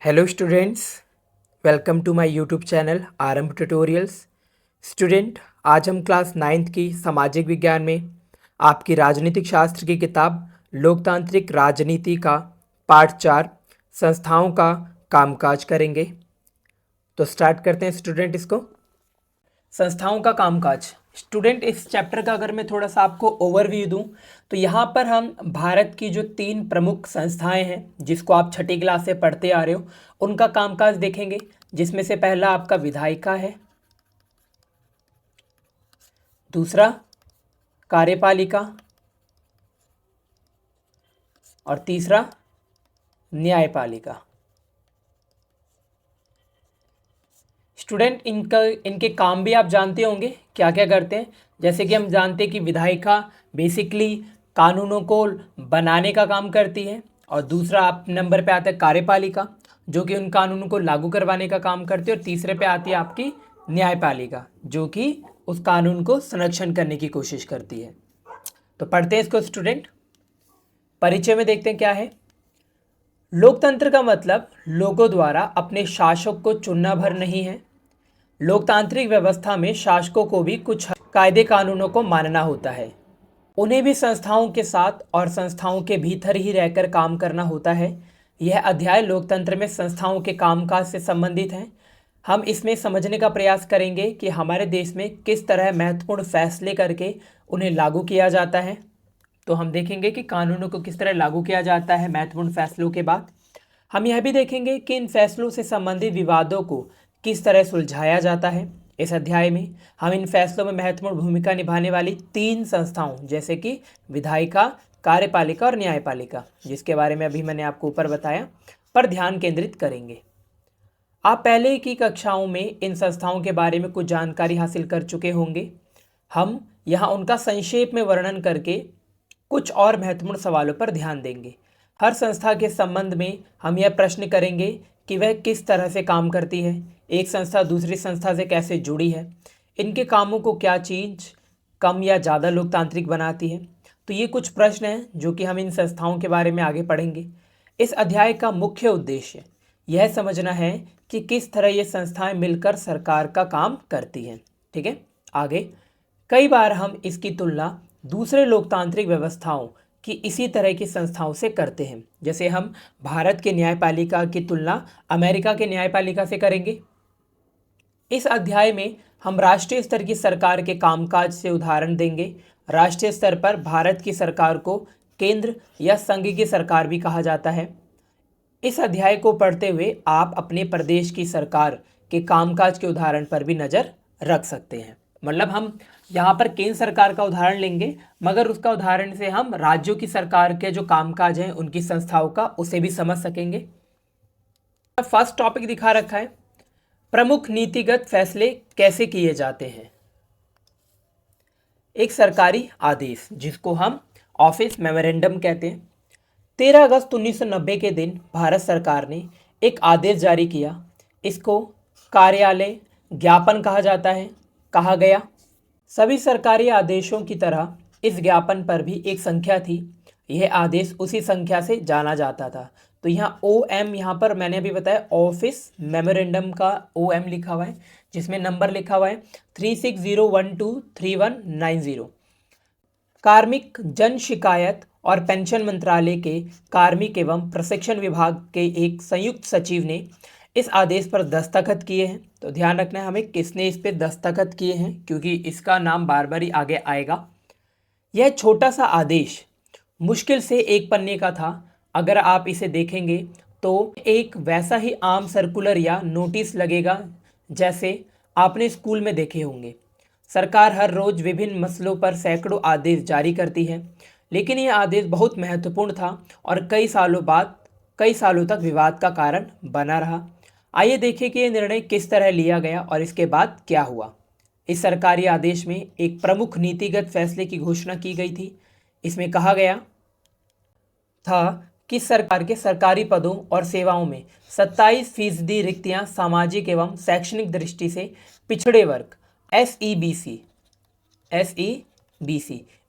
Hello students, welcome to my YouTube channel Aarambh tutorials. Student, आज हम class 9th की सामाजिक विज्ञान में आपकी राजनीतिक शास्त्र की किताब लोकतांत्रिक राजनीति का पाठ 4 संस्थाओं का कामकाज करेंगे। तो स्टार्ट करते हैं स्टूडेंट इसको। संस्थाओं का कामकाज। स्टूडेंट, इस चैप्टर का अगर मैं थोड़ा सा आपको ओवरव्यू दूं तो यहाँ पर हम भारत की जो 3 प्रमुख संस्थाएं हैं जिसको आप छठी क्लास से पढ़ते आ रहे हो उनका कामकाज देखेंगे, जिसमें से पहला आपका विधायिका है, दूसरा कार्यपालिका और तीसरा न्यायपालिका। स्टूडेंट, इनके काम भी आप जानते होंगे क्या क्या करते हैं। जैसे कि हम जानते हैं कि विधायिका बेसिकली कानूनों को बनाने का काम करती है, और दूसरा आप नंबर पे आता है कार्यपालिका जो कि उन कानूनों को लागू करवाने का काम करती है, और तीसरे पे आती है आपकी न्यायपालिका जो कि उस कानून को संरक्षण करने की कोशिश करती है। तो पढ़ते हैं इसको स्टूडेंट। परिचय में देखते हैं क्या है। लोकतंत्र का मतलब लोगों द्वारा अपने शासक को चुनना भर नहीं है। लोकतांत्रिक व्यवस्था में शासकों को भी कुछ कायदे कानूनों को मानना होता है। उन्हें भी संस्थाओं के साथ और संस्थाओं के भीतर ही रहकर काम करना होता है। यह अध्याय लोकतंत्र में संस्थाओं के कामकाज से संबंधित है। हम इसमें समझने का प्रयास करेंगे कि हमारे देश में किस तरह महत्वपूर्ण फैसले करके उन्हें लागू किया जाता है। तो हम देखेंगे कि कानूनों को किस तरह लागू किया जाता है महत्वपूर्ण फैसलों के बाद। हम यह भी देखेंगे कि इन फैसलों से संबंधित विवादों को किस तरह सुलझाया जाता है। इस अध्याय में हम इन फैसलों में महत्वपूर्ण भूमिका निभाने वाली 3 संस्थाओं जैसे कि विधायिका, कार्यपालिका और न्यायपालिका, जिसके बारे में अभी मैंने आपको ऊपर बताया, पर ध्यान केंद्रित करेंगे। आप पहले की कक्षाओं में इन संस्थाओं के बारे में कुछ जानकारी हासिल कर चुके होंगे। हम यहाँ उनका संक्षेप में वर्णन करके कुछ और महत्वपूर्ण सवालों पर ध्यान देंगे। हर संस्था के संबंध में हम यह प्रश्न करेंगे कि वह किस तरह से काम करती है, एक संस्था दूसरी संस्था से कैसे जुड़ी है, इनके कामों को क्या चीज़ कम या ज़्यादा लोकतांत्रिक बनाती है। तो ये कुछ प्रश्न हैं जो कि हम इन संस्थाओं के बारे में आगे पढ़ेंगे। इस अध्याय का मुख्य उद्देश्य यह समझना है कि किस तरह ये संस्थाएं मिलकर सरकार का काम करती हैं। ठीक है, आगे कई बार हम इसकी तुलना दूसरे लोकतांत्रिक व्यवस्थाओं की इसी तरह की संस्थाओं से करते हैं। जैसे हम भारत के न्यायपालिका की तुलना अमेरिका के न्यायपालिका से करेंगे। इस अध्याय में हम राष्ट्रीय स्तर की सरकार के कामकाज से उदाहरण देंगे। राष्ट्रीय स्तर पर भारत की सरकार को केंद्र या संघ की सरकार भी कहा जाता है। इस अध्याय को पढ़ते हुए आप अपने प्रदेश की सरकार के कामकाज के उदाहरण पर भी नज़र रख सकते हैं। मतलब हम यहाँ पर केंद्र सरकार का उदाहरण लेंगे, मगर उसका उदाहरण से हम राज्यों की सरकार के जो कामकाज हैं उनकी संस्थाओं का उसे भी समझ सकेंगे। फर्स्ट टॉपिक दिखा रखा है, प्रमुख नीतिगत फैसले कैसे किए जाते हैं। एक सरकारी आदेश जिसको हम ऑफिस मेमोरेंडम कहते हैं। 13 अगस्त 1990 के दिन भारत सरकार ने एक आदेश जारी किया। इसको कार्यालय ज्ञापन कहा जाता है। कहा गया, सभी सरकारी आदेशों की तरह इस ज्ञापन पर भी एक संख्या थी। यह आदेश उसी संख्या से जाना जाता था। तो यहाँ OM, यहाँ पर मैंने अभी बताया ऑफिस मेमोरेंडम का OM लिखा हुआ है, जिसमें नंबर लिखा हुआ है 3601231990। कार्मिक जन शिकायत और पेंशन मंत्रालय के कार्मिक एवं प्रशिक्षण विभाग के एक संयुक्त सचिव ने इस आदेश पर दस्तखत किए हैं। तो ध्यान रखना है हमें किसने इस पर दस्तखत किए हैं, क्योंकि इसका नाम बार बार ही आगे आएगा। यह छोटा सा आदेश मुश्किल से एक पन्ने का था। अगर आप इसे देखेंगे तो एक वैसा ही आम सर्कुलर या नोटिस लगेगा जैसे आपने स्कूल में देखे होंगे। सरकार हर रोज विभिन्न मसलों पर सैकड़ों आदेश जारी करती है, लेकिन यह आदेश बहुत महत्वपूर्ण था और कई सालों तक विवाद का कारण बना रहा। आइए देखें कि यह निर्णय किस तरह लिया गया और इसके बाद क्या हुआ। इस सरकारी आदेश में एक प्रमुख नीतिगत फैसले की घोषणा की गई थी। इसमें कहा गया था कि सरकार के सरकारी पदों और सेवाओं में 27% रिक्तियां सामाजिक एवं शैक्षणिक दृष्टि से पिछड़े वर्ग SEBC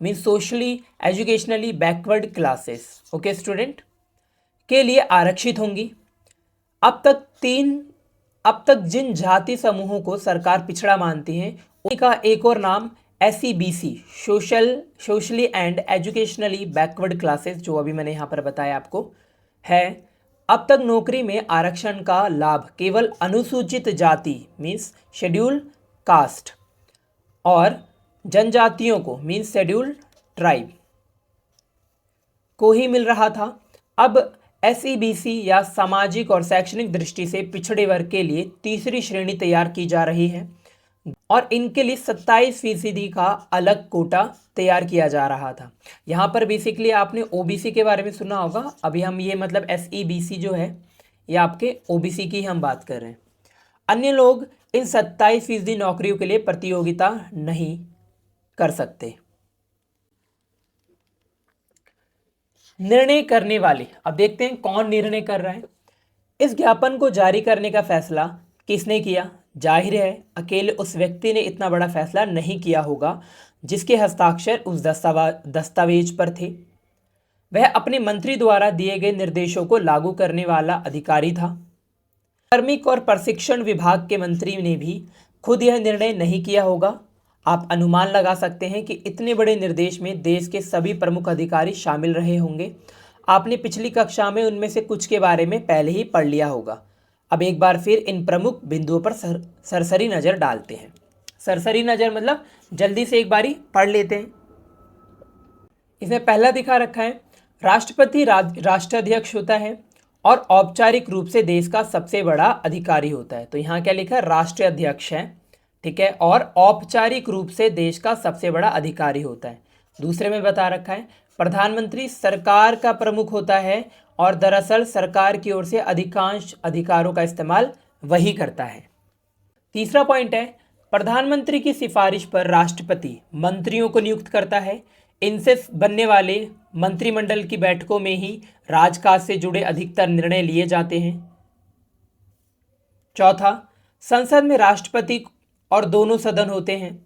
mean socially educationally backward classes, okay student, के लिए आरक्षित होंगी। अब तक जिन जाति समूहों को सरकार पिछड़ा मानती है उनका एक और नाम SEBC, socially and educationally backward classes, जो अभी मैंने यहाँ पर बताया आपको है। अब तक नौकरी में आरक्षण का लाभ केवल अनुसूचित जाति मीन्स शेड्यूल कास्ट और जनजातियों को मीन्स शेड्यूल ट्राइब को ही मिल रहा था। अब SEBC या सामाजिक और शैक्षणिक दृष्टि से पिछड़े वर्ग के लिए तीसरी श्रेणी तैयार की जा रही है और इनके लिए 27% का अलग कोटा तैयार किया जा रहा था। यहाँ पर बेसिकली आपने OBC के बारे में सुना होगा। अभी हम ये मतलब SEBC जो है ये आपके OBC की हम बात कर रहे हैं। अन्य लोग इन 27% नौकरियों के लिए प्रतियोगिता नहीं कर सकते। निर्णय करने वाले, अब देखते हैं कौन निर्णय कर रहा है। इस ज्ञापन को जारी करने का फैसला किसने किया? जाहिर है अकेले उस व्यक्ति ने इतना बड़ा फैसला नहीं किया होगा जिसके हस्ताक्षर उस दस्तावेज पर थे। वह अपने मंत्री द्वारा दिए गए निर्देशों को लागू करने वाला अधिकारी था। कार्मिक और प्रशिक्षण विभाग के मंत्री ने भी खुद यह निर्णय नहीं किया होगा। आप अनुमान लगा सकते हैं कि इतने बड़े निर्देश में देश के सभी प्रमुख अधिकारी शामिल रहे होंगे। आपने पिछली कक्षा में उनमें से कुछ के बारे में पहले ही पढ़ लिया होगा। अब एक बार फिर इन प्रमुख बिंदुओं पर सरसरी नज़र डालते हैं। सरसरी नज़र मतलब जल्दी से एक बारी पढ़ लेते हैं। इसमें पहला दिखा रखा है राष्ट्रपति राष्ट्राध्यक्ष होता है और औपचारिक रूप से देश का सबसे बड़ा अधिकारी होता है। तो यहाँ क्या लिखा है? राष्ट्रीय अध्यक्ष है, ठीक है, और औपचारिक रूप से देश का सबसे बड़ा अधिकारी होता है। दूसरे में बता रखा है प्रधानमंत्री सरकार का प्रमुख होता है और दरअसल सरकार की ओर से अधिकांश अधिकारों का इस्तेमाल वही करता है। तीसरा पॉइंट है प्रधानमंत्री की सिफारिश पर राष्ट्रपति मंत्रियों को नियुक्त करता है। इनसे बनने वाले मंत्रिमंडल की बैठकों में ही राजकाज से जुड़े अधिकतर निर्णय लिए जाते हैं। चौथा, संसद में राष्ट्रपति और दोनों सदन होते हैं,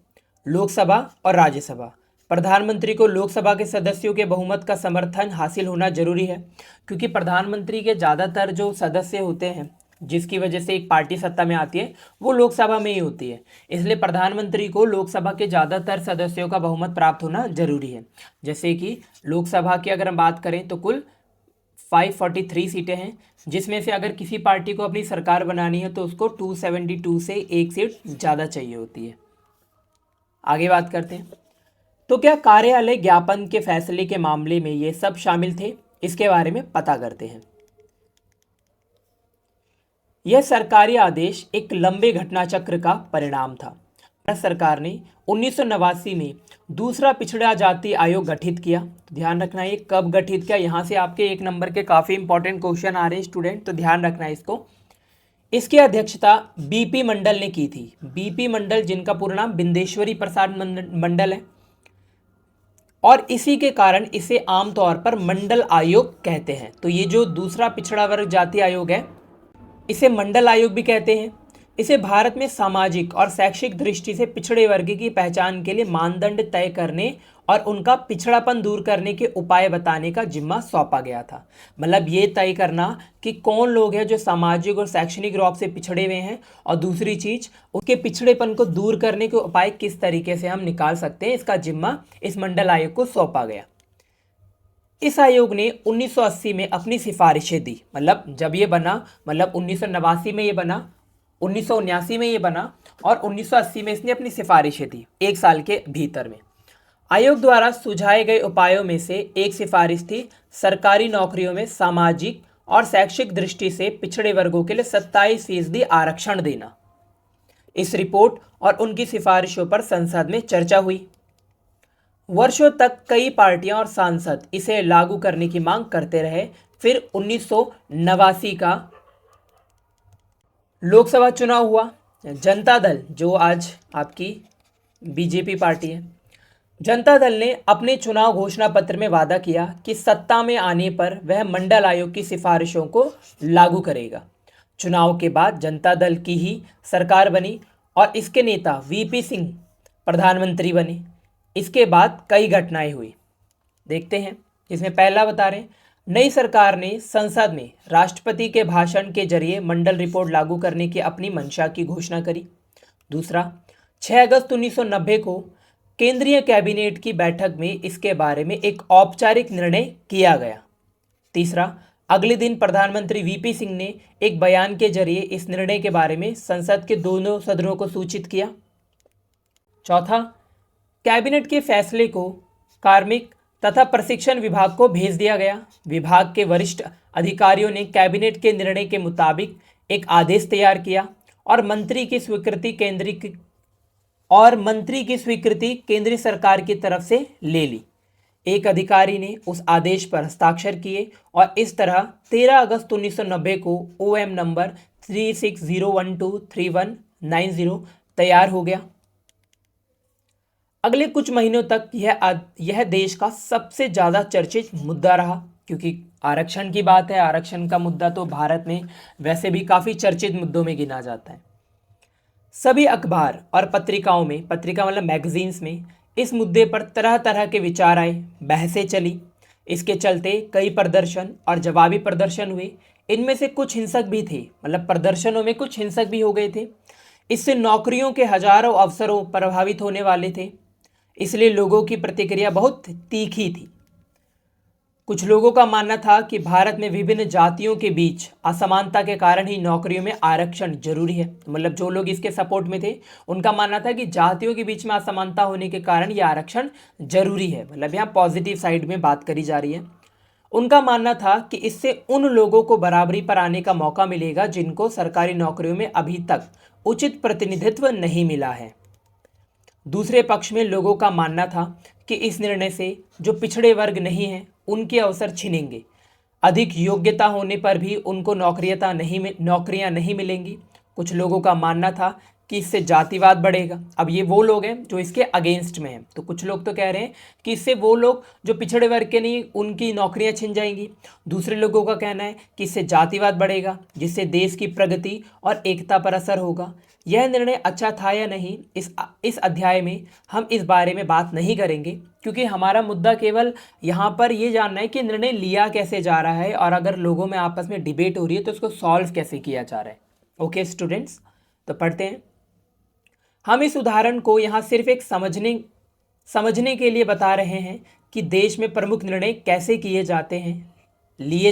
लोकसभा और राज्यसभा। प्रधानमंत्री को लोकसभा के सदस्यों के बहुमत का समर्थन हासिल होना जरूरी है, क्योंकि प्रधानमंत्री के ज़्यादातर जो सदस्य होते हैं जिसकी वजह से एक पार्टी सत्ता में आती है वो लोकसभा में ही होती है। इसलिए प्रधानमंत्री को लोकसभा के ज़्यादातर सदस्यों का बहुमत प्राप्त होना जरूरी है। जैसे कि लोकसभा की अगर हम बात करें तो कुल 543 सीटें हैं, जिसमें से अगर किसी पार्टी को अपनी सरकार बनानी है तो उसको 272 से एक सीट ज़्यादा चाहिए होती है। आगे बात करते हैं। तो क्या कार्यालय ज्ञापन के फैसले के मामले में ये सब शामिल थे? इसके बारे में पता करते हैं। यह सरकारी आदेश एक लंबे घटना चक्र का परिणाम था। भारत सरकार ने 1989 में दूसरा पिछड़ा जाति आयोग गठित किया। तो ध्यान रखना ये कब गठित किया, यहाँ से आपके 1 नंबर के काफ़ी इंपॉर्टेंट क्वेश्चन आ रहे हैं स्टूडेंट, तो ध्यान रखना है इसको। इसकी अध्यक्षता BP मंडल ने की थी। BP मंडल जिनका पूरा नाम बिंदेश्वरी प्रसाद मंडल है और इसी के कारण इसे आमतौर पर मंडल आयोग कहते हैं। तो ये जो दूसरा पिछड़ा वर्ग जाति आयोग है इसे मंडल आयोग भी कहते हैं। इसे भारत में सामाजिक और शैक्षिक दृष्टि से पिछड़े वर्ग की पहचान के लिए मानदंड तय करने और उनका पिछड़ापन दूर करने के उपाय बताने का जिम्मा सौंपा गया था। मतलब ये तय करना कि कौन लोग हैं जो सामाजिक और शैक्षणिक रूप से पिछड़े हुए हैं, और दूसरी चीज उनके पिछड़ेपन को दूर करने के उपाय किस तरीके से हम निकाल सकते हैं, इसका जिम्मा इस मंडल आयोग को सौंपा गया। इस आयोग ने 1980 में अपनी सिफारिशें दी। मतलब जब ये बना, मतलब 1989 में ये बना, 1979 में ये बना और 1980 में इसने अपनी सिफारिशें दी 1 साल के भीतर में। आयोग द्वारा सुझाए गए उपायों में से एक सिफारिश थी सरकारी नौकरियों में सामाजिक और शैक्षिक दृष्टि से पिछड़े वर्गों के लिए 27% आरक्षण देना। इस रिपोर्ट और उनकी सिफारिशों पर संसद में चर्चा हुई। वर्षों तक कई पार्टियां और सांसद इसे लागू करने की मांग करते रहे। फिर 1989 का लोकसभा चुनाव हुआ। जनता दल, जो आज आपकी BJP पार्टी है, जनता दल ने अपने चुनाव घोषणा पत्र में वादा किया कि सत्ता में आने पर वह मंडल आयोग की सिफारिशों को लागू करेगा। चुनाव के बाद जनता दल की ही सरकार बनी और इसके नेता VP सिंह प्रधानमंत्री बने। इसके बाद कई घटनाएं हुई, देखते हैं। इसमें पहला बता रहे हैं नई सरकार ने संसद में राष्ट्रपति के भाषण के जरिए मंडल रिपोर्ट लागू करने की अपनी मंशा की घोषणा करी। दूसरा, 6 अगस्त 1990 को केंद्रीय कैबिनेट की बैठक में इसके बारे में एक औपचारिक निर्णय किया गया। तीसरा, अगले दिन प्रधानमंत्री वीपी सिंह ने एक बयान के जरिए इस निर्णय के बारे में संसद के दोनों सदनों को सूचित किया। चौथा, कैबिनेट के फैसले को कार्मिक तथा प्रशिक्षण विभाग को भेज दिया गया। विभाग के वरिष्ठ अधिकारियों ने कैबिनेट के निर्णय के मुताबिक एक आदेश तैयार किया और मंत्री की स्वीकृति केंद्रीय सरकार की तरफ से ले ली। एक अधिकारी ने उस आदेश पर हस्ताक्षर किए और इस तरह 13 अगस्त 1990 को ओएम नंबर 36012319 तैयार हो गया। अगले कुछ महीनों तक यह देश का सबसे ज़्यादा चर्चित मुद्दा रहा, क्योंकि आरक्षण की बात है। आरक्षण का मुद्दा तो भारत में वैसे भी काफ़ी चर्चित मुद्दों में गिना जाता है। सभी अखबार और पत्रिकाओं में, पत्रिका मतलब मैगजीन्स में, इस मुद्दे पर तरह तरह के विचार आए, बहसें चली। इसके चलते कई प्रदर्शन और जवाबी प्रदर्शन हुए। इनमें से कुछ हिंसक भी थे, मतलब प्रदर्शनों में कुछ हिंसक भी हो गए थे। इससे नौकरियों के हजारों अवसरों प्रभावित होने वाले थे, इसलिए लोगों की प्रतिक्रिया बहुत तीखी थी। कुछ लोगों का मानना था कि भारत में विभिन्न जातियों के बीच असमानता के कारण ही नौकरियों में आरक्षण जरूरी है। मतलब जो लोग इसके सपोर्ट में थे उनका मानना था कि जातियों के बीच में असमानता होने के कारण ये आरक्षण जरूरी है। मतलब यहाँ पॉजिटिव साइड में बात करी जा रही है। उनका मानना था कि इससे उन लोगों को बराबरी पर आने का मौका मिलेगा जिनको सरकारी नौकरियों में अभी तक उचित प्रतिनिधित्व नहीं मिला है। दूसरे पक्ष में लोगों का मानना था कि इस निर्णय से जो पिछड़े वर्ग नहीं हैं उनके अवसर छिनेंगे। अधिक योग्यता होने पर भी उनको नौकरियां नहीं मिलेंगी। कुछ लोगों का मानना था कि इससे जातिवाद बढ़ेगा। अब ये वो लोग हैं जो इसके अगेंस्ट में हैं। तो कुछ लोग तो कह रहे हैं कि इससे वो लोग जो पिछड़े वर्ग के नहीं उनकी नौकरियां छिन जाएंगी। दूसरे लोगों का कहना है कि इससे जातिवाद बढ़ेगा, जिससे देश की प्रगति और एकता पर असर होगा। यह निर्णय अच्छा था या नहीं, इस अध्याय में हम इस बारे में बात नहीं करेंगे, क्योंकि हमारा मुद्दा केवल यहाँ पर ये जानना है कि निर्णय लिया कैसे जा रहा है और अगर लोगों में आपस में डिबेट हो रही है तो उसको सॉल्व कैसे किया जा रहा है। ओके स्टूडेंट्स, तो पढ़ते हैं। हम इस उदाहरण को यहाँ सिर्फ एक समझने के लिए बता रहे हैं कि देश में प्रमुख निर्णय कैसे लिए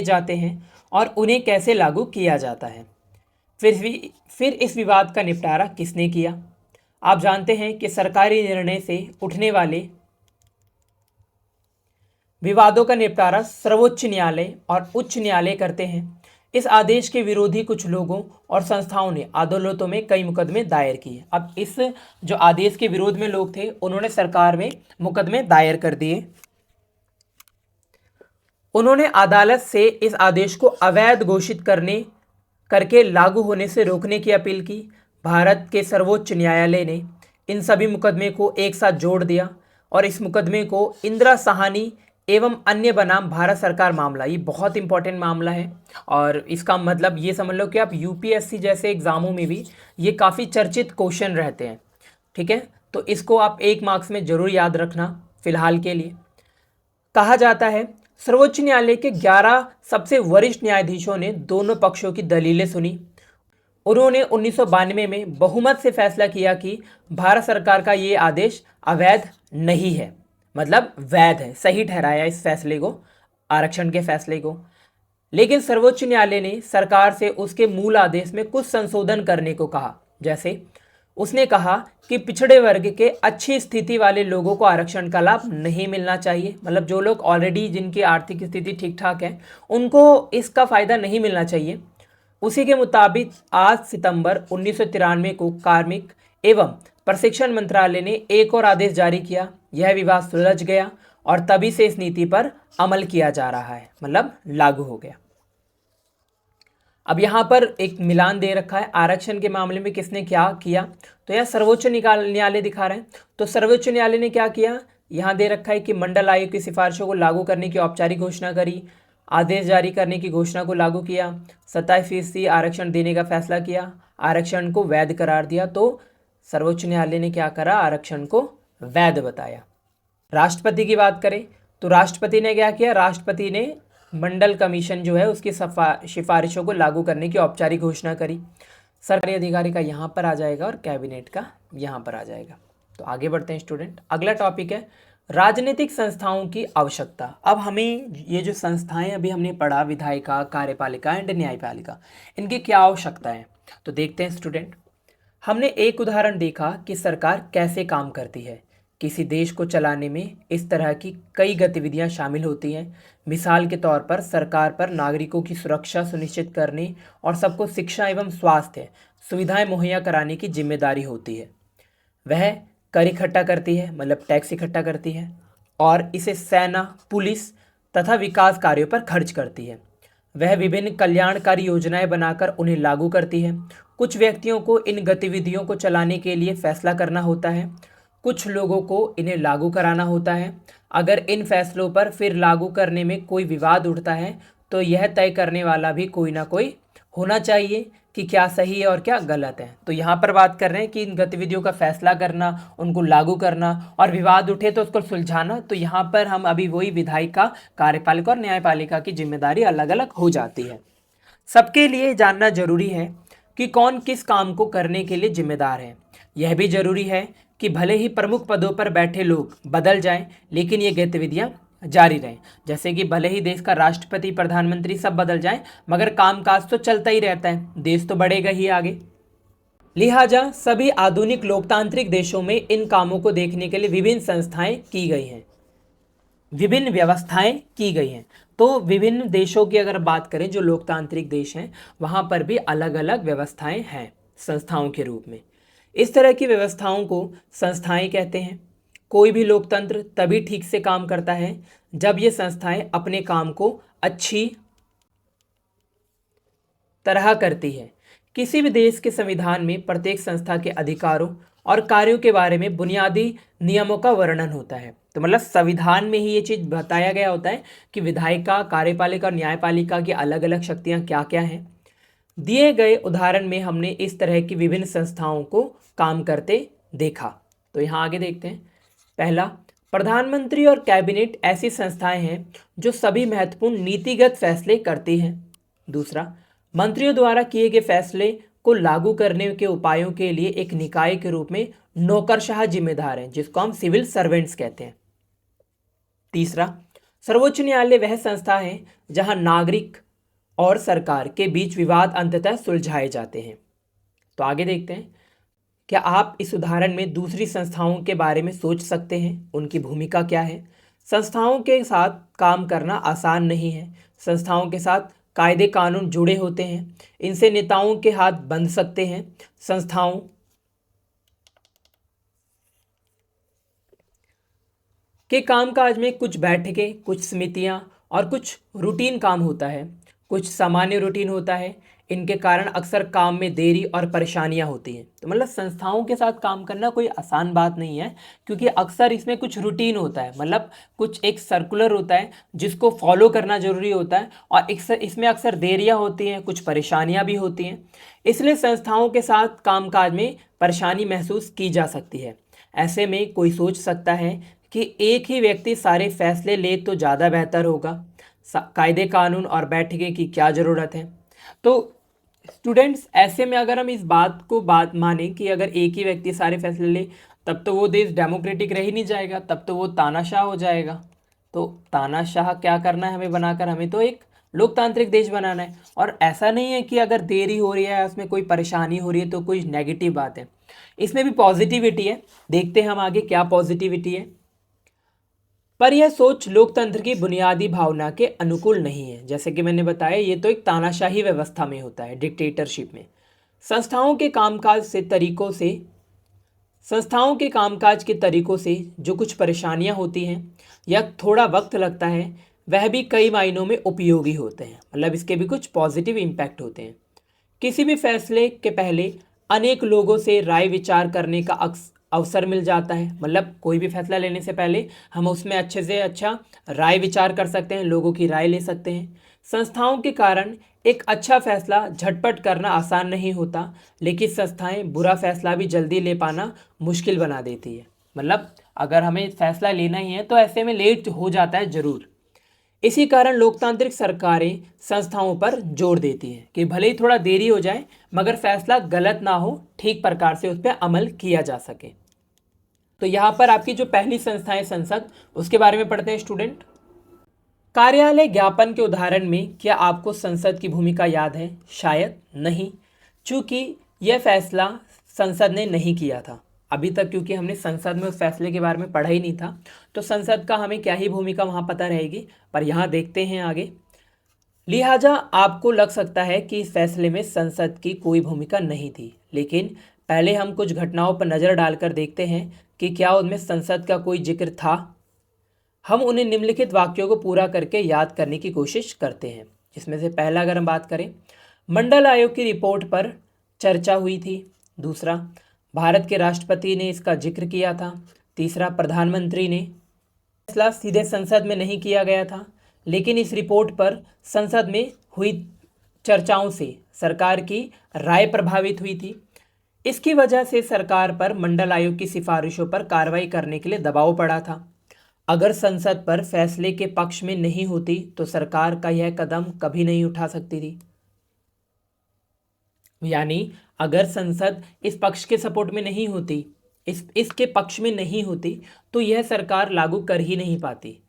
जाते हैं और उन्हें कैसे लागू किया जाता है। फिर इस विवाद का निपटारा किसने किया। आप जानते हैं कि सरकारी निर्णय से उठने वाले विवादों का निपटारा सर्वोच्च न्यायालय और उच्च न्यायालय करते हैं। इस आदेश के विरोधी कुछ लोगों और संस्थाओं ने अदालतों में कई मुकदमे दायर किए। अब इस जो आदेश के विरोध में लोग थे उन्होंने सरकार में मुकदमे दायर कर दिए। उन्होंने अदालत से इस आदेश को अवैध घोषित करके लागू होने से रोकने की अपील की। भारत के सर्वोच्च न्यायालय ने इन सभी मुकदमे को एक साथ जोड़ दिया और इस मुकदमे को इंदिरा साहनी एवं अन्य बनाम भारत सरकार मामला, ये बहुत इंपॉर्टेंट मामला है और इसका मतलब ये समझ लो कि आप यूपीएससी जैसे एग्जामों में भी ये काफ़ी चर्चित क्वेश्चन रहते हैं। ठीक है, तो इसको आप 1 मार्क्स में जरूर याद रखना फिलहाल के लिए। कहा जाता है सर्वोच्च न्यायालय के 11 सबसे वरिष्ठ न्यायाधीशों ने दोनों पक्षों की दलीलें सुनी। उन्होंने 1992 में बहुमत से फैसला किया कि भारत सरकार का ये आदेश अवैध नहीं है, मतलब वैध है, सही ठहराया इस फैसले को, आरक्षण के फैसले को। लेकिन सर्वोच्च न्यायालय ने सरकार से उसके मूल आदेश में कुछ संशोधन करने को कहा। जैसे उसने कहा कि पिछड़े वर्ग के अच्छी स्थिति वाले लोगों को आरक्षण का लाभ नहीं मिलना चाहिए। मतलब जो लोग ऑलरेडी जिनकी आर्थिक स्थिति ठीक ठाक है उनको इसका फ़ायदा नहीं मिलना चाहिए। उसी के मुताबिक 8 सितंबर 1993 को कार्मिक एवं प्रशिक्षण मंत्रालय ने एक और आदेश जारी किया। यह विवाद सुलझ गया और तभी से इस नीति पर अमल किया जा रहा है, मतलब लागू हो गया। अब यहाँ पर एक मिलान दे रखा है आरक्षण के मामले में किसने क्या किया। तो यहाँ सर्वोच्च न्यायालय दिखा रहे हैं। तो सर्वोच्च न्यायालय ने क्या किया, यहाँ दे रखा है कि मंडल आयोग की सिफारिशों को लागू करने की औपचारिक घोषणा करी, आदेश जारी करने की घोषणा को लागू किया, 27% आरक्षण देने का फैसला किया, आरक्षण को वैध करार दिया। तो सर्वोच्च न्यायालय ने क्या करा, आरक्षण को वैध बताया। राष्ट्रपति की बात करें तो राष्ट्रपति ने क्या किया, राष्ट्रपति ने मंडल कमीशन जो है उसकी सिफारिशों को लागू करने की औपचारिक घोषणा करी। सरकारी अधिकारी का यहाँ पर आ जाएगा और कैबिनेट का यहाँ पर आ जाएगा। तो आगे बढ़ते हैं स्टूडेंट। अगला टॉपिक है राजनीतिक संस्थाओं की आवश्यकता। अब हमें ये जो संस्थाएं अभी हमने पढ़ा, विधायिका, कार्यपालिका एंड न्यायपालिका, इनकी क्या आवश्यकता है तो देखते हैं स्टूडेंट। हमने एक उदाहरण देखा कि सरकार कैसे काम करती है। किसी देश को चलाने में इस तरह की कई गतिविधियां शामिल होती हैं। मिसाल के तौर पर सरकार पर नागरिकों की सुरक्षा सुनिश्चित करने और सबको शिक्षा एवं स्वास्थ्य सुविधाएं मुहैया कराने की जिम्मेदारी होती है। वह कर इकट्ठा करती है, मतलब टैक्स इकट्ठा करती है, और इसे सेना, पुलिस तथा विकास कार्यों पर खर्च करती है। वह विभिन्न कल्याणकारी योजनाएं बनाकर उन्हें लागू करती है। कुछ व्यक्तियों को इन गतिविधियों को चलाने के लिए फैसला करना होता है, कुछ लोगों को इन्हें लागू कराना होता है। अगर इन फैसलों पर फिर लागू करने में कोई विवाद उठता है तो यह तय करने वाला भी कोई ना कोई होना चाहिए कि क्या सही है और क्या गलत है। तो यहाँ पर बात कर रहे हैं कि इन गतिविधियों का फैसला करना, उनको लागू करना और विवाद उठे तो उसको सुलझाना। तो यहाँ पर हम अभी वही विधायिका, कार्यपालिका और न्यायपालिका की जिम्मेदारी अलग अलग हो जाती है। सबके लिए जानना जरूरी है कि कौन किस काम को करने के लिए जिम्मेदार है। यह भी जरूरी है कि भले ही प्रमुख पदों पर बैठे लोग बदल जाएं, लेकिन ये गतिविधियां जारी रहें। जैसे कि भले ही देश का राष्ट्रपति, प्रधानमंत्री सब बदल जाएं, मगर कामकाज तो चलता ही रहता है, देश तो बढ़ेगा ही आगे। लिहाजा सभी आधुनिक लोकतांत्रिक देशों में इन कामों को देखने के लिए विभिन्न संस्थाएं की गई हैं, विभिन्न व्यवस्थाएं की गई हैं। तो विभिन्न देशों की अगर बात करें, जो लोकतांत्रिक देश हैं, वहां पर भी अलग अलग व्यवस्थाएं हैं संस्थाओं के रूप में। इस तरह की व्यवस्थाओं को संस्थाएं कहते हैं। कोई भी लोकतंत्र तभी ठीक से काम करता है जब ये संस्थाएं अपने काम को अच्छी तरह करती है। किसी भी देश के संविधान में प्रत्येक संस्था के अधिकारों और कार्यों के बारे में बुनियादी नियमों का वर्णन होता है। तो मतलब संविधान में ही ये चीज़ बताया गया होता है कि विधायिका, कार्यपालिका और न्यायपालिका की अलग अलग शक्तियाँ क्या क्या हैं। दिए गए उदाहरण में हमने इस तरह की विभिन्न संस्थाओं को काम करते देखा। तो यहाँ आगे देखते हैं। पहला, प्रधानमंत्री और कैबिनेट ऐसी संस्थाएं हैं जो सभी महत्वपूर्ण नीतिगत फैसले करती हैं। दूसरा, मंत्रियों द्वारा किए गए फैसले को लागू करने के उपायों के लिए एक निकाय के रूप में नौकरशाह जिम्मेदार हैं, जिसको हम सिविल सर्वेंट्स कहते हैं। तीसरा, सर्वोच्च न्यायालय वह संस्था है जहां नागरिक और सरकार के बीच विवाद अंततः सुलझाए जाते हैं। तो आगे देखते हैं। क्या आप इस उदाहरण में दूसरी संस्थाओं के बारे में सोच सकते हैं, उनकी भूमिका क्या है? संस्थाओं के साथ काम करना आसान नहीं है। संस्थाओं के साथ कायदे कानून जुड़े होते हैं, इनसे नेताओं के हाथ बंध सकते हैं। संस्थाओं के कामकाज में कुछ बैठकें, कुछ समितियां और कुछ रूटीन काम होता है, कुछ सामान्य रूटीन होता है। इनके कारण अक्सर काम में देरी और परेशानियां होती हैं। तो मतलब संस्थाओं के साथ काम करना कोई आसान बात नहीं है, क्योंकि अक्सर इसमें कुछ रूटीन होता है, मतलब कुछ एक सर्कुलर होता है जिसको फॉलो करना जरूरी होता है, और इसमें अक्सर देरियां होती हैं, कुछ परेशानियां भी होती हैं। इसलिए संस्थाओं के साथ कामकाज में परेशानी महसूस की जा सकती है। ऐसे में कोई सोच सकता है कि एक ही व्यक्ति सारे फैसले ले तो ज़्यादा बेहतर होगा, कायदे कानून और बैठकें की क्या ज़रूरत है। तो स्टूडेंट्स, ऐसे में अगर हम इस बात माने कि अगर एक ही व्यक्ति सारे फैसले ले, तब तो वो देश डेमोक्रेटिक रह ही नहीं जाएगा, तब तो वो तानाशाह हो जाएगा। तो तानाशाह क्या करना है हमें बनाकर? हमें तो एक लोकतांत्रिक देश बनाना है। और ऐसा नहीं है कि अगर देरी हो रही है, उसमें कोई परेशानी हो रही है तो कोई नेगेटिव बात है, इसमें भी पॉजिटिविटी है। देखते हैं हम आगे क्या पॉजिटिविटी है। पर यह सोच लोकतंत्र की बुनियादी भावना के अनुकूल नहीं है। जैसे कि मैंने बताया, ये तो एक तानाशाही व्यवस्था में होता है, डिक्टेटरशिप में। संस्थाओं के कामकाज के तरीकों से जो कुछ परेशानियां होती हैं या थोड़ा वक्त लगता है, वह भी कई मायनों में उपयोगी होते हैं, मतलब इसके भी कुछ पॉजिटिव इम्पैक्ट होते हैं। किसी भी फैसले के पहले अनेक लोगों से राय विचार करने का अवसर मिल जाता है, मतलब कोई भी फैसला लेने से पहले हम उसमें अच्छे से अच्छा राय विचार कर सकते हैं, लोगों की राय ले सकते हैं। संस्थाओं के कारण एक अच्छा फैसला झटपट करना आसान नहीं होता, लेकिन संस्थाएं बुरा फैसला भी जल्दी ले पाना मुश्किल बना देती है। मतलब अगर हमें फैसला लेना ही है तो ऐसे में लेट हो जाता है ज़रूर। इसी कारण लोकतांत्रिक सरकारें संस्थाओं पर जोर देती हैं कि भले ही थोड़ा देरी हो जाए मगर फैसला गलत ना हो, ठीक प्रकार से उस पर अमल किया जा सके। तो यहाँ पर आपकी जो पहली संस्था है संसद, उसके बारे में पढ़ते हैं स्टूडेंट। कार्यालय ज्ञापन के उदाहरण में क्या आपको संसद की भूमिका याद है? शायद नहीं, चूंकि यह फैसला संसद ने नहीं किया था अभी तक, क्योंकि हमने संसद में उस फैसले के बारे में पढ़ा ही नहीं था, तो संसद का हमें क्या ही भूमिका वहाँ पता रहेगी। पर यहाँ देखते हैं आगे। लिहाजा आपको लग सकता है कि इस फैसले में संसद की कोई भूमिका नहीं थी, लेकिन पहले हम कुछ घटनाओं पर नज़र डालकर देखते हैं कि क्या उनमें संसद का कोई जिक्र था। हम उन्हें निम्नलिखित वाक्यों को पूरा करके याद करने की कोशिश करते हैं, जिसमें से पहला अगर हम बात करें, मंडल आयोग की रिपोर्ट पर चर्चा हुई थी। दूसरा, भारत के राष्ट्रपति ने इसका जिक्र किया था। तीसरा, प्रधानमंत्री ने फैसला सीधे संसद में नहीं किया गया था, लेकिन इस रिपोर्ट पर संसद में हुई चर्चाओं से सरकार की राय प्रभावित हुई थी। इसकी वजह से सरकार पर मंडल आयोग की सिफारिशों पर कार्रवाई करने के लिए दबाव पड़ा था। अगर संसद पर फैसले के पक्ष में नहीं होती तो सरकार का यह कदम कभी नहीं उठा सकती थी। यानी अगर संसद इस पक्ष के सपोर्ट में नहीं होती, इसके पक्ष में नहीं होती, तो यह सरकार लागू कर ही नहीं पाती।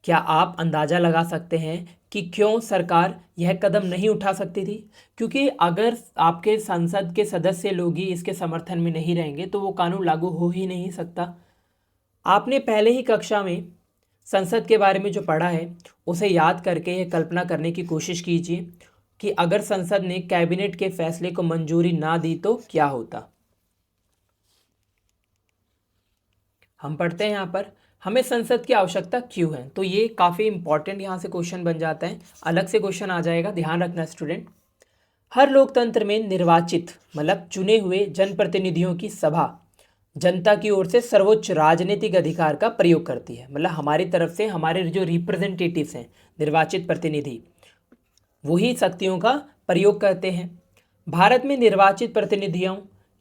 क्या आप अंदाज़ा लगा सकते हैं कि क्यों सरकार यह कदम नहीं उठा सकती थी? क्योंकि अगर आपके संसद के सदस्य लोग ही इसके समर्थन में नहीं रहेंगे तो वो कानून लागू हो ही नहीं सकता। आपने पहले ही कक्षा में संसद के बारे में जो पढ़ा है उसे याद करके यह कल्पना करने की कोशिश कीजिए कि अगर संसद ने कैबिनेट के फैसले को मंजूरी ना दी तो क्या होता। हम पढ़ते हैं यहाँ पर, हमें संसद की आवश्यकता क्यों है। तो ये काफ़ी इंपॉर्टेंट यहाँ से क्वेश्चन बन जाता है, अलग से क्वेश्चन आ जाएगा, ध्यान रखना स्टूडेंट। हर लोकतंत्र में निर्वाचित मतलब चुने हुए जनप्रतिनिधियों की सभा जनता की ओर से सर्वोच्च राजनीतिक अधिकार का प्रयोग करती है। मतलब हमारी तरफ से हमारे जो रिप्रेजेंटेटिव्स हैं, निर्वाचित प्रतिनिधि, वही शक्तियों का प्रयोग करते हैं। भारत में निर्वाचित प्रतिनिधियों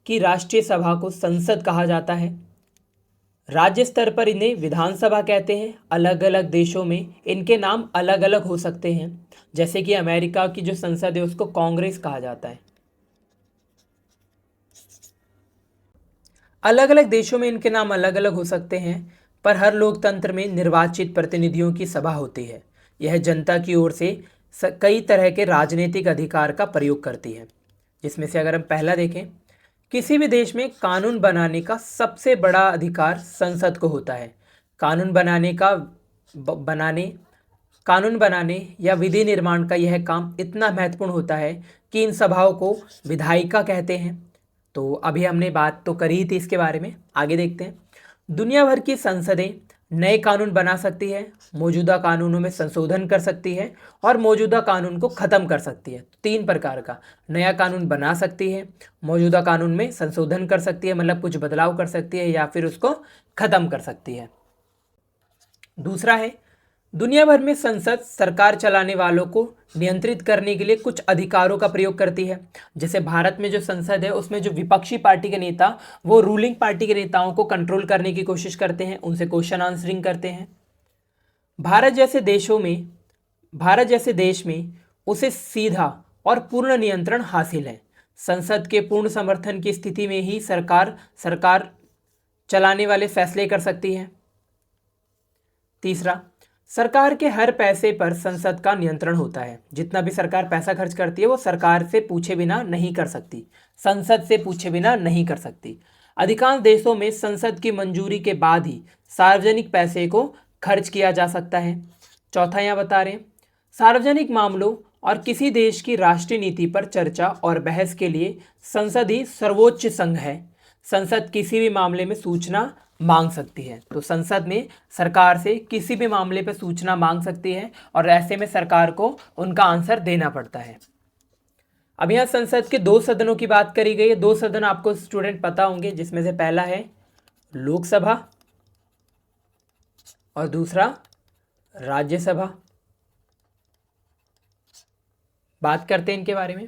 की राष्ट्रीय सभा को संसद कहा जाता है। राज्य स्तर पर इन्हें विधानसभा कहते हैं। अलग अलग देशों में इनके नाम अलग अलग हो सकते हैं, जैसे कि अमेरिका की जो संसद है उसको कांग्रेस कहा जाता है। अलग अलग देशों में इनके नाम अलग अलग हो सकते हैं, पर हर लोकतंत्र में निर्वाचित प्रतिनिधियों की सभा होती है। यह जनता की ओर से कई तरह के राजनीतिक अधिकार का प्रयोग करती है, जिसमें से अगर हम पहला देखें, किसी भी देश में कानून बनाने का सबसे बड़ा अधिकार संसद को होता है। कानून बनाने या विधि निर्माण का यह काम इतना महत्वपूर्ण होता है कि इन सभाओं को विधायिका कहते हैं। तो अभी हमने बात तो करी थी इसके बारे में, आगे देखते हैं। दुनिया भर की संसदें नए कानून बना सकती है, मौजूदा कानूनों में संशोधन कर सकती है और मौजूदा कानून को ख़त्म कर सकती है। 3 प्रकार का, नया कानून बना सकती है, मौजूदा कानून में संशोधन कर सकती है मतलब कुछ बदलाव कर सकती है, या फिर उसको ख़त्म कर सकती है। दूसरा है, दुनिया भर में संसद सरकार चलाने वालों को नियंत्रित करने के लिए कुछ अधिकारों का प्रयोग करती है। जैसे भारत में जो संसद है उसमें जो विपक्षी पार्टी के नेता वो रूलिंग पार्टी के नेताओं को कंट्रोल करने की कोशिश करते हैं, उनसे क्वेश्चन आंसरिंग करते हैं। भारत जैसे देश में उसे सीधा और पूर्ण नियंत्रण हासिल है। संसद के पूर्ण समर्थन की स्थिति में ही सरकार चलाने वाले फैसले कर सकती है। तीसरा, सरकार के हर पैसे पर संसद का नियंत्रण होता है। जितना भी सरकार पैसा खर्च करती है वो सरकार से पूछे बिना नहीं कर सकती, संसद से पूछे बिना नहीं कर सकती। अधिकांश देशों में संसद की मंजूरी के बाद ही सार्वजनिक पैसे को खर्च किया जा सकता है। चौथा यहाँ बता रहे हैं, सार्वजनिक मामलों और किसी देश की राष्ट्रीय नीति पर चर्चा और बहस के लिए संसद ही सर्वोच्च संघ है। संसद किसी भी मामले में सूचना मांग सकती है। तो संसद में सरकार से किसी भी मामले पर सूचना मांग सकती है और ऐसे में सरकार को उनका आंसर देना पड़ता है। अब यहाँ संसद के 2 सदनों की बात करी गई है। 2 सदन आपको स्टूडेंट पता होंगे, जिसमें से पहला है लोकसभा और दूसरा राज्यसभा। बात करते हैं इनके बारे में।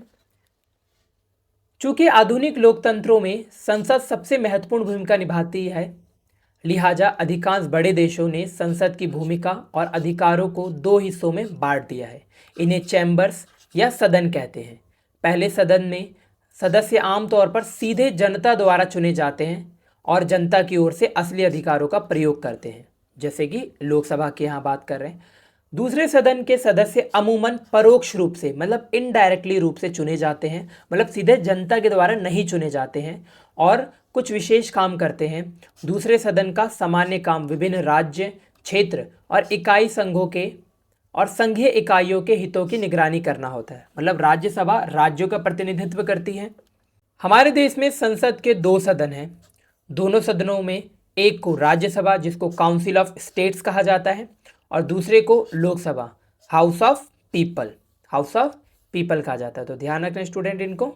चूंकि आधुनिक लोकतंत्रों में संसद सबसे महत्वपूर्ण भूमिका निभाती है, लिहाजा अधिकांश बड़े देशों ने संसद की भूमिका और अधिकारों को दो हिस्सों में बांट दिया है। इन्हें चैम्बर्स या सदन कहते हैं। पहले सदन में सदस्य आमतौर पर सीधे जनता द्वारा चुने जाते हैं और जनता की ओर से असली अधिकारों का प्रयोग करते हैं, जैसे कि लोकसभा की यहाँ बात कर रहे हैं। दूसरे सदन के सदस्य अमूमन परोक्ष रूप से, मतलब इनडायरेक्टली रूप से चुने जाते हैं, मतलब सीधे जनता के द्वारा नहीं चुने जाते हैं और कुछ विशेष काम करते हैं। दूसरे सदन का सामान्य काम विभिन्न राज्य, क्षेत्र और इकाई संघों के और संघीय इकाइयों के हितों की निगरानी करना होता है। मतलब राज्यसभा राज्यों का प्रतिनिधित्व करती है। हमारे देश में संसद के दो सदन हैं। दोनों सदनों में एक को राज्यसभा, जिसको काउंसिल ऑफ स्टेट्स कहा जाता है, और दूसरे को लोकसभा, हाउस ऑफ पीपल कहा जाता है। तो ध्यान रखना स्टूडेंट इनको।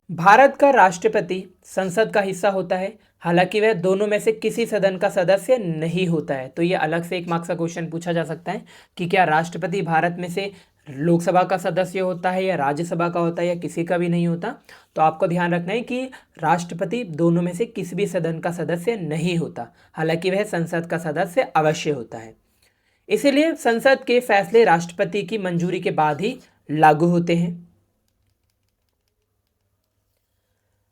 भारत का राष्ट्रपति संसद का हिस्सा होता है, हालांकि वह दोनों में से किसी सदन का सदस्य नहीं होता है। तो ये अलग से एक मार्क्स का क्वेश्चन पूछा जा सकता है कि क्या राष्ट्रपति भारत में से लोकसभा का सदस्य होता है या राज्यसभा का होता है या किसी का भी नहीं होता। तो आपको ध्यान रखना है कि राष्ट्रपति दोनों में से किसी भी सदन का सदस्य नहीं होता, हालांकि वह संसद का सदस्य अवश्य होता है। इसीलिए संसद के फैसले राष्ट्रपति की मंजूरी के बाद ही लागू होते हैं।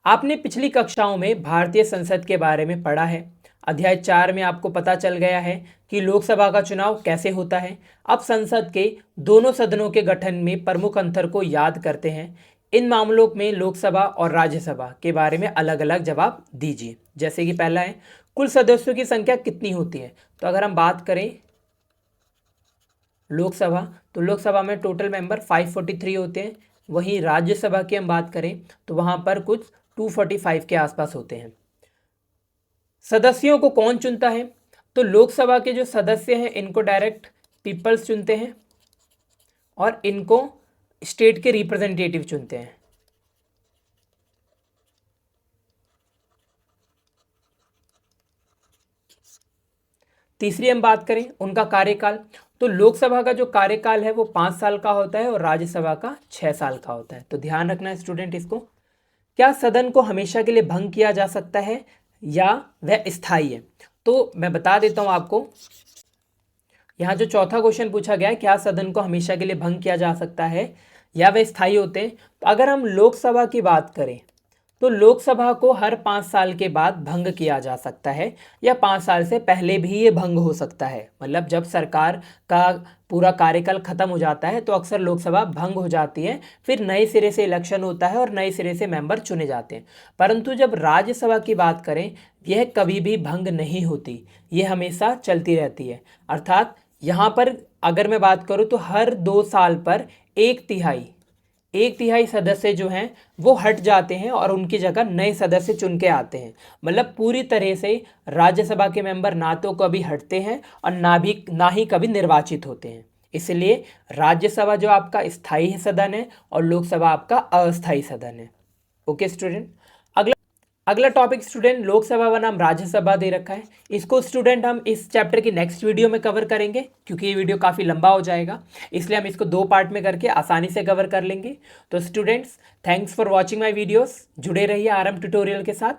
आपने पिछली कक्षाओं में भारतीय संसद के बारे में पढ़ा है। अध्याय 4 में आपको पता चल गया है कि लोकसभा का चुनाव कैसे होता है। अब संसद के दोनों सदनों के गठन में प्रमुख अंतर को याद करते हैं। इन मामलों में लोकसभा और राज्यसभा के बारे में अलग अलग जवाब दीजिए। जैसे कि पहला है, कुल सदस्यों की संख्या कितनी होती है। तो अगर हम बात करें लोकसभा, तो लोकसभा में टोटल मेंबर 543 होते हैं। वहीं राज्यसभा की हम बात करें तो वहाँ पर कुछ 245 के आसपास होते हैं। सदस्यों को कौन चुनता है। तो लोकसभा के जो सदस्य हैं इनको डायरेक्ट पीपल्स चुनते हैं और इनको स्टेट के रिप्रेजेंटेटिव चुनते हैं। तीसरी हम बात करें उनका कार्यकाल, तो लोकसभा का जो कार्यकाल है वो 5 साल का होता है और राज्यसभा का 6 साल का होता है। तो ध्यान रखना है स्टूडेंट इसको। क्या सदन को हमेशा के लिए भंग किया जा सकता है या वह स्थायी है। तो मैं बता देता हूं आपको, यहाँ जो चौथा क्वेश्चन पूछा गया है, क्या सदन को हमेशा के लिए भंग किया जा सकता है या वह स्थायी होते हैं। तो अगर हम लोकसभा की बात करें तो लोकसभा को हर 5 साल के बाद भंग किया जा सकता है या 5 साल से पहले भी ये भंग हो सकता है। मतलब जब सरकार का पूरा कार्यकाल खत्म हो जाता है तो अक्सर लोकसभा भंग हो जाती है, फिर नए सिरे से इलेक्शन होता है और नए सिरे से मेंबर चुने जाते हैं। परंतु जब राज्यसभा की बात करें, यह कभी भी भंग नहीं होती, ये हमेशा चलती रहती है। अर्थात यहाँ पर अगर मैं बात करूँ तो हर 2 साल पर एक तिहाई सदस्य जो हैं वो हट जाते हैं और उनकी जगह नए सदस्य चुन के आते हैं। मतलब पूरी तरह से राज्यसभा के मेंबर ना तो कभी हटते हैं और ना ही कभी निर्वाचित होते हैं। इसलिए राज्यसभा जो आपका स्थायी सदन है और लोकसभा आपका अस्थायी सदन है। Okay student. अगला टॉपिक स्टूडेंट लोकसभा बनाम राज्यसभा दे रखा है। इसको स्टूडेंट हम इस चैप्टर की नेक्स्ट वीडियो में कवर करेंगे, क्योंकि ये वीडियो काफ़ी लंबा हो जाएगा, इसलिए हम इसको 2 पार्ट में करके आसानी से कवर कर लेंगे। तो students, thanks for watching my videos. जुड़े रहिए आरएम ट्यूटोरियल के साथ।